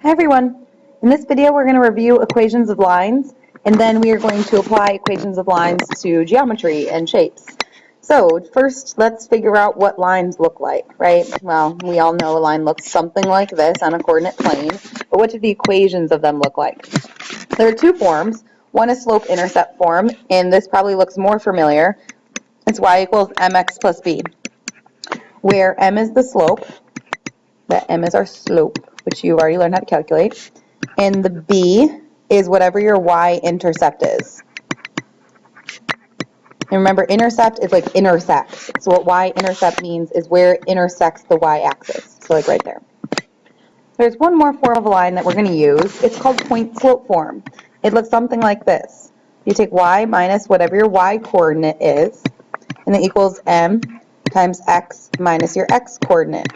Hi everyone. In this video we're going to review equations of lines, and then we are going to apply equations of lines to geometry and shapes. So first let's figure out what lines look like, right? Well, we all know a line looks something like this on a coordinate plane, but what do the equations of them look like? There are two forms. One is slope-intercept form, and this probably looks more familiar. It's y equals mx plus b, where m is the slope, that m is our slope, which you've already learned how to calculate, and the b is whatever your y-intercept is. And remember, intercept is like intersects. So what y-intercept means is where it intersects the y-axis. So like right there. There's one more form of a line that we're going to use. It's called point-slope form. It looks something like this. You take y minus whatever your y-coordinate is, and it equals m times x minus your x-coordinate.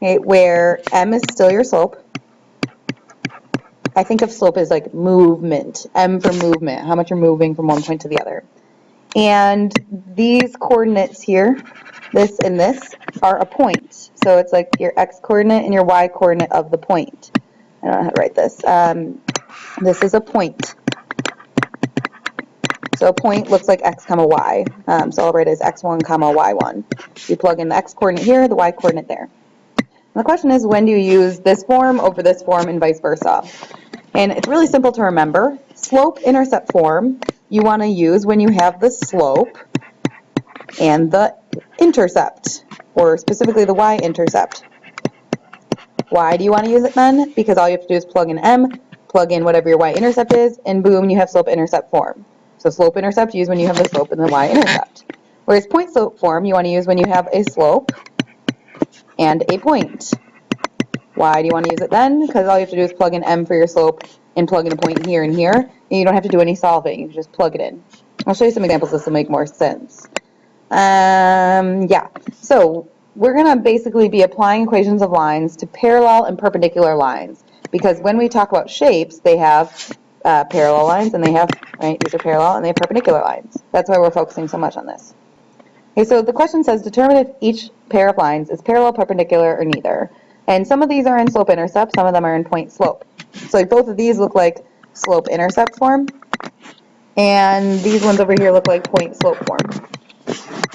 Okay, where m is still your slope. I think of slope as like movement, m for movement, how much you're moving from one point to the other. And these coordinates here, this and this, are a point. So it's like your x-coordinate and your y-coordinate of the point. I don't know how to write this. This is a point. So a point looks like x comma y. So I'll write it as x1 comma y1. You plug in the x-coordinate here, the y-coordinate there. And the question is, when do you use this form over this form and vice versa? And it's really simple to remember. Slope-intercept form you want to use when you have the slope and the intercept, or specifically the y-intercept. Why do you want to use it then? Because all you have to do is plug in m, plug in whatever your y-intercept is, and boom, you have slope-intercept form. So slope-intercept, use when you have the slope and the y-intercept. Whereas point-slope form you want to use when you have a slope and a point. Why do you want to use it then? Because all you have to do is plug in m for your slope and plug in a point here and here, and you don't have to do any solving. You can just plug it in. I'll show you some examples. This will make more sense. Yeah, so we're going to basically be applying equations of lines to parallel and perpendicular lines, because when we talk about shapes, they have parallel lines, and they have, right, these are parallel, and they have perpendicular lines. That's why we're focusing so much on this. Okay, so the question says, determine if each pair of lines is parallel, perpendicular, or neither. And some of these are in slope-intercept, some of them are in point-slope. So like both of these look like slope-intercept form, and these ones over here look like point-slope form.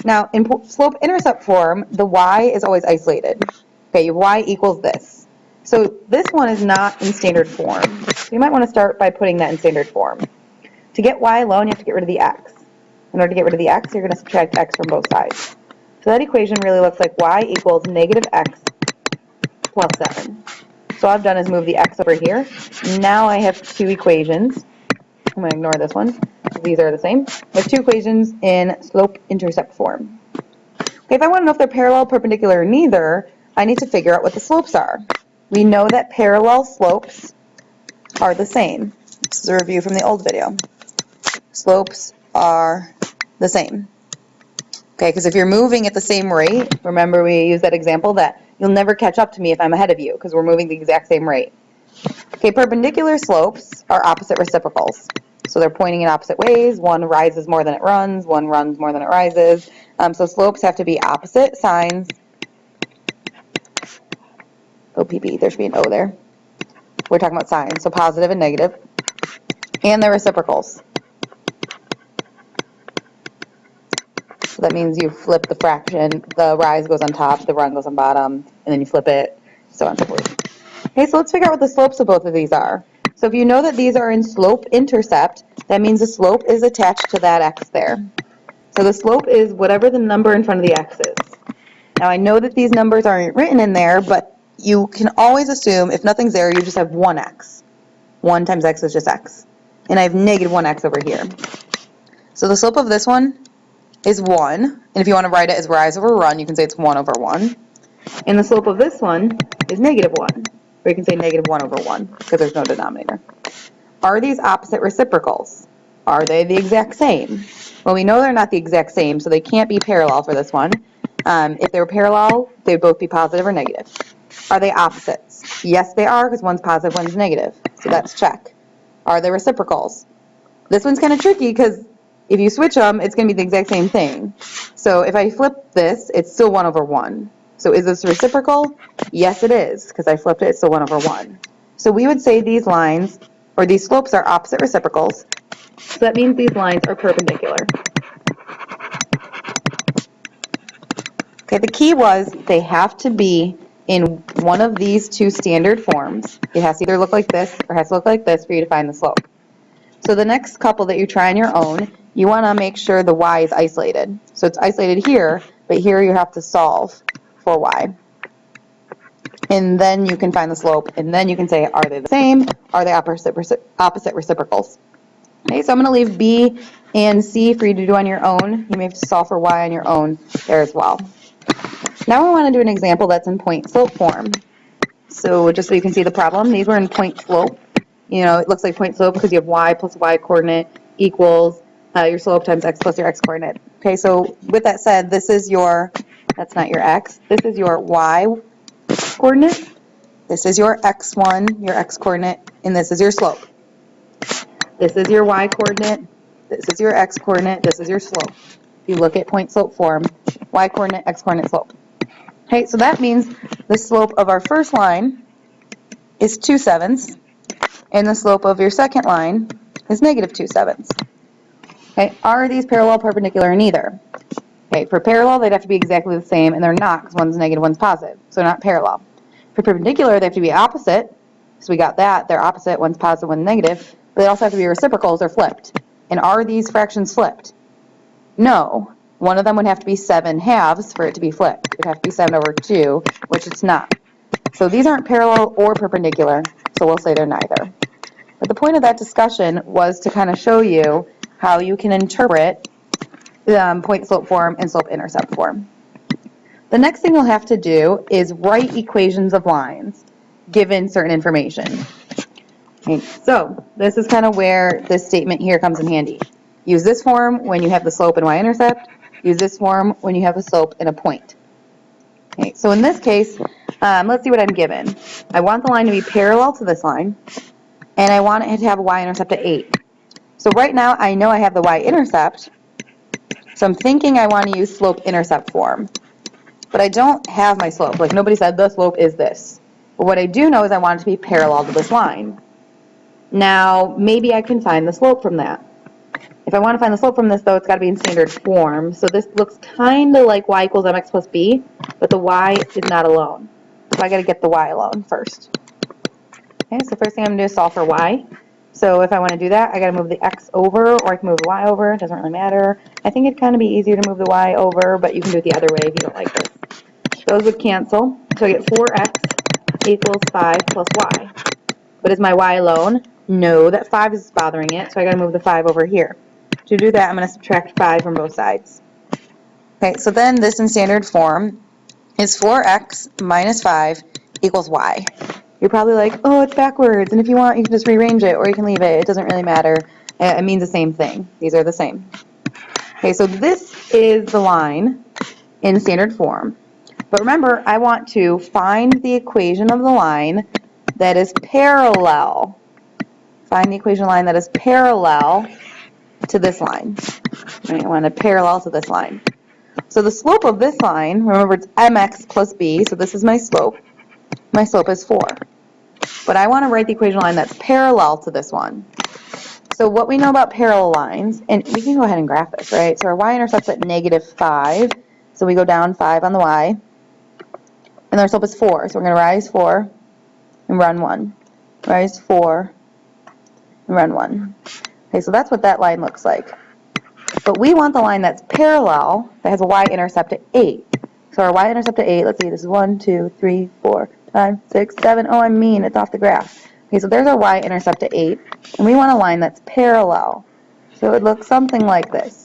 Now, in slope-intercept form, the y is always isolated. Okay, y equals this. So this one is not in standard form. So you might want to start by putting that in standard form. To get y alone, you have to get rid of the x. In order to get rid of the x, you're going to subtract x from both sides. So that equation really looks like y equals negative x plus 7. So all I've done is move the x over here. Now I have two equations. I'm going to ignore this one. These are the same. I have two equations in slope-intercept form. Okay, if I want to know if they're parallel, perpendicular, or neither, I need to figure out what the slopes are. We know that parallel slopes are the same. This is a review from the old video. Slopes are the same. Okay, because if you're moving at the same rate, remember we used that example that you'll never catch up to me if I'm ahead of you, because we're moving the exact same rate. Okay, perpendicular slopes are opposite reciprocals. So they're pointing in opposite ways. One rises more than it runs, one runs more than it rises. So slopes have to be opposite signs. OPP, there should be an O there. We're talking about signs, so positive and negative. And they're reciprocals. So that means you flip the fraction, the rise goes on top, the run goes on bottom, and then you flip it, so on and so forth. Okay, so let's figure out what the slopes of both of these are. So if you know that these are in slope-intercept, that means the slope is attached to that x there. So the slope is whatever the number in front of the x is. Now I know that these numbers aren't written in there, but you can always assume if nothing's there, you just have 1x. 1 times x is just x. And I have negative 1x over here. So the slope of this one is 1, and if you want to write it as rise over run, you can say it's 1 over 1. And the slope of this one is negative 1, or you can say negative 1 over 1, because there's no denominator. Are these opposite reciprocals? Are they the exact same? Well, we know they're not the exact same, so they can't be parallel for this one. If they were parallel, they would both be positive or negative. Are they opposites? Yes, they are, because one's positive, one's negative. So that's check. Are they reciprocals? This one's kind of tricky, because if you switch them, it's going to be the exact same thing. So if I flip this, it's still 1 over 1. So is this reciprocal? Yes, it is, because I flipped it, it's still 1 over 1. So we would say these lines, or these slopes, are opposite reciprocals. So that means these lines are perpendicular. Okay, the key was they have to be in one of these two standard forms. It has to either look like this or it has to look like this for you to find the slope. So the next couple that you try on your own, you want to make sure the y is isolated. So it's isolated here, but here you have to solve for y. And then you can find the slope, and then you can say, are they the same? Are they opposite reciprocals? Okay, so I'm going to leave B and C for you to do on your own. You may have to solve for y on your own there as well. Now I want to do an example that's in point slope form. So just so you can see the problem, these were in point slope. You know, it looks like point slope because you have y plus y coordinate equals your slope times x plus your x coordinate. Okay, so with that said, this is your, that's not your x, this is your y coordinate, this is your x1, your x coordinate, and this is your slope. This is your y coordinate, this is your x coordinate, this is your slope. If you look at point slope form, y coordinate, x coordinate, slope. Okay, so that means the slope of our first line is 2/7, and the slope of your second line is -2/7. Okay, are these parallel, perpendicular, or neither? Okay, for parallel, they'd have to be exactly the same, and they're not, because one's negative, one's positive, so not parallel. For perpendicular, they have to be opposite, so we got that, they're opposite, one's positive, one's negative, but they also have to be reciprocals or flipped. And are these fractions flipped? No. One of them would have to be 7/2 for it to be flipped. It would have to be 7/2, which it's not. So these aren't parallel or perpendicular, so we'll say they're neither. But the point of that discussion was to kind of show you how you can interpret point slope form and slope intercept form. The next thing you'll have to do is write equations of lines given certain information. Okay, so this is kind of where this statement here comes in handy. Use this form when you have the slope and y-intercept. Use this form when you have a slope and a point. Okay, so in this case, let's see what I'm given. I want the line to be parallel to this line, and I want it to have a y-intercept of 8. So right now, I know I have the y-intercept, so I'm thinking I want to use slope-intercept form. But I don't have my slope. Like, nobody said the slope is this. But what I do know is I want it to be parallel to this line. Now, maybe I can find the slope from that. If I want to find the slope from this, though, it's got to be in standard form. So this looks kind of like y equals mx plus b, but the y is not alone. So I got to get the y alone first. Okay, so first thing I'm going to do is solve for y. So if I want to do that, I got to move the x over, or I can move the y over. It doesn't really matter. I think it'd kind of be easier to move the y over, but you can do it the other way if you don't like this. Those would cancel. So I get 4x equals 5 plus y. But is my y alone? No, that 5 is bothering it, so I got to move the 5 over here. To do that, I'm going to subtract 5 from both sides. Okay, so then this in standard form is 4x minus 5 equals y. You're probably like, oh, it's backwards, and if you want, you can just rearrange it, or you can leave it. It doesn't really matter. It means the same thing. These are the same. Okay, so this is the line in standard form. But remember, I want to find the equation of the line that is parallel. Find the equation line that is parallel to this line. I want to parallel to this line. So the slope of this line, remember it's mx plus b, so this is my slope. My slope is 4. But I want to write the equation line that's parallel to this one. So what we know about parallel lines, and we can go ahead and graph this, right? So our y-intercept's at -5, so we go down 5 on the y. And our slope is 4, so we're going to rise 4 and run 1. Rise 4 and run 1. Okay, so that's what that line looks like. But we want the line that's parallel, that has a y-intercept at 8. So our y-intercept at 8, let's see, this is 1, 2, 3, 4, 5, 6, 7. Oh, I'm mean, it's off the graph. Okay, so there's our y-intercept at 8, and we want a line that's parallel. So it would look something like this.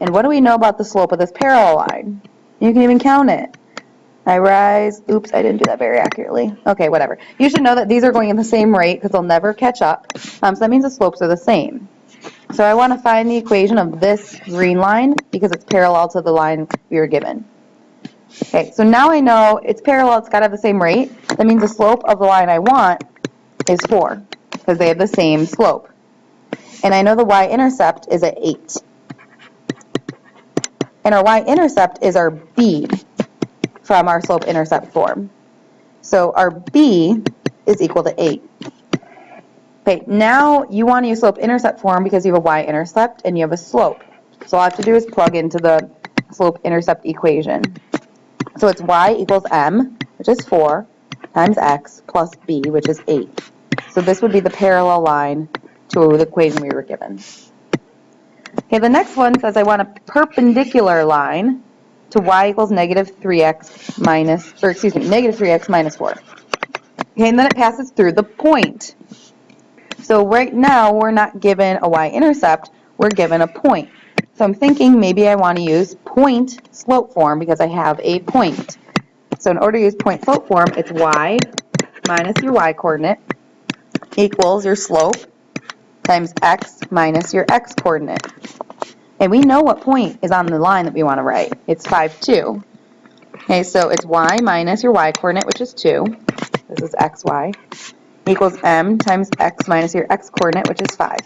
And what do we know about the slope of this parallel line? You can even count it. I rise, oops, I didn't do that very accurately. Okay, whatever. You should know that these are going in the same rate because they'll never catch up. So that means the slopes are the same. So I want to find the equation of this green line because it's parallel to the line we were given. Okay, so now I know it's parallel, it's got to have the same rate. That means the slope of the line I want is 4 because they have the same slope. And I know the y-intercept is at 8. And our y-intercept is our b from our slope-intercept form. So our b is equal to 8. Okay, now you want to use slope-intercept form because you have a y-intercept and you have a slope. So all I have to do is plug into the slope-intercept equation. So it's y equals m, which is 4, times x plus b, which is 8. So this would be the parallel line to the equation we were given. Okay, the next one says I want a perpendicular line to y equals negative 3x minus, or excuse me, negative 3x minus 4. Okay, and then it passes through the point. So right now, we're not given a y-intercept, we're given a point. So I'm thinking maybe I want to use point slope form because I have a point. So in order to use point slope form, it's y minus your y-coordinate equals your slope times x minus your x-coordinate. And we know what point is on the line that we want to write. It's 5, 2. Okay, so it's y minus your y-coordinate, which is 2. This is xy. Equals m times x minus your x-coordinate, which is 5.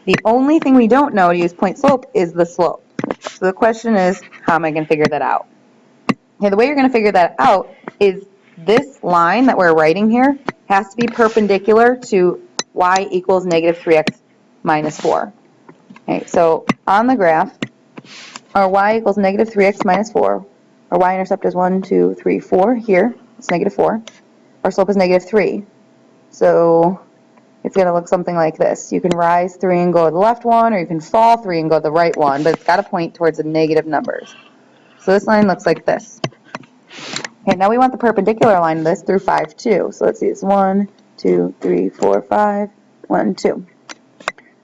The only thing we don't know to use point slope is the slope. So the question is, how am I going to figure that out? Okay, the way you're going to figure that out is this line that we're writing here has to be perpendicular to y equals negative 3x minus 4. Okay, so on the graph, our y equals negative 3x minus 4. Our y-intercept is 1, 2, 3, 4. Here, it's negative 4. Our slope is negative 3. So it's going to look something like this. You can rise 3 and go to the left one, or you can fall 3 and go to the right one, but it's got to point towards the negative numbers. So this line looks like this. Okay, now we want the perpendicular line of this through 5, 2. So let's see, it's 1, 2, 3, 4, 5, 1, 2.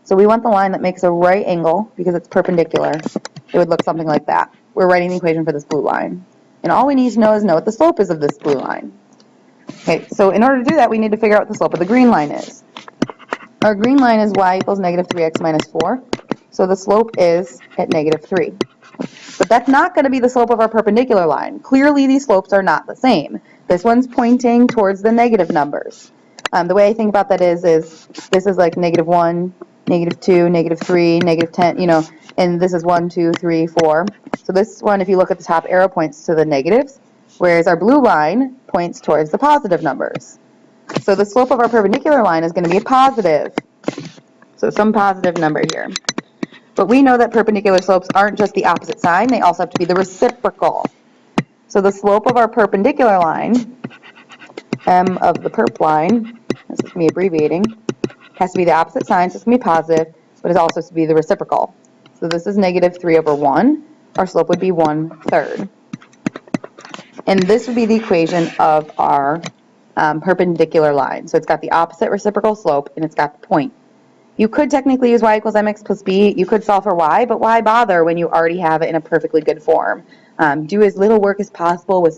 So we want the line that makes a right angle because it's perpendicular. It would look something like that. We're writing the equation for this blue line. And all we need to know is what the slope is of this blue line. Okay, so in order to do that, we need to figure out what the slope of the green line is. Our green line is y equals negative 3x minus 4. So the slope is at negative 3. But that's not going to be the slope of our perpendicular line. Clearly, these slopes are not the same. This one's pointing towards the negative numbers. The way I think about that is this is like negative 1, negative 2, negative 3, negative 10, and this is 1, 2, 3, 4. So this one, if you look at the top arrow, points to the negatives, whereas our blue line points towards the positive numbers. So the slope of our perpendicular line is going to be a positive. So some positive number here. But we know that perpendicular slopes aren't just the opposite sign, they also have to be the reciprocal. So the slope of our perpendicular line, m of the perp line, this is me abbreviating, has to be the opposite sign, so it's going to be positive, but it also has to be the reciprocal. So this is negative 3 over 1. Our slope would be 1/3. And this would be the equation of our perpendicular line. So it's got the opposite reciprocal slope, and it's got the point. You could technically use y equals mx plus b. You could solve for y, but why bother when you already have it in a perfectly good form? Do as little work as possible with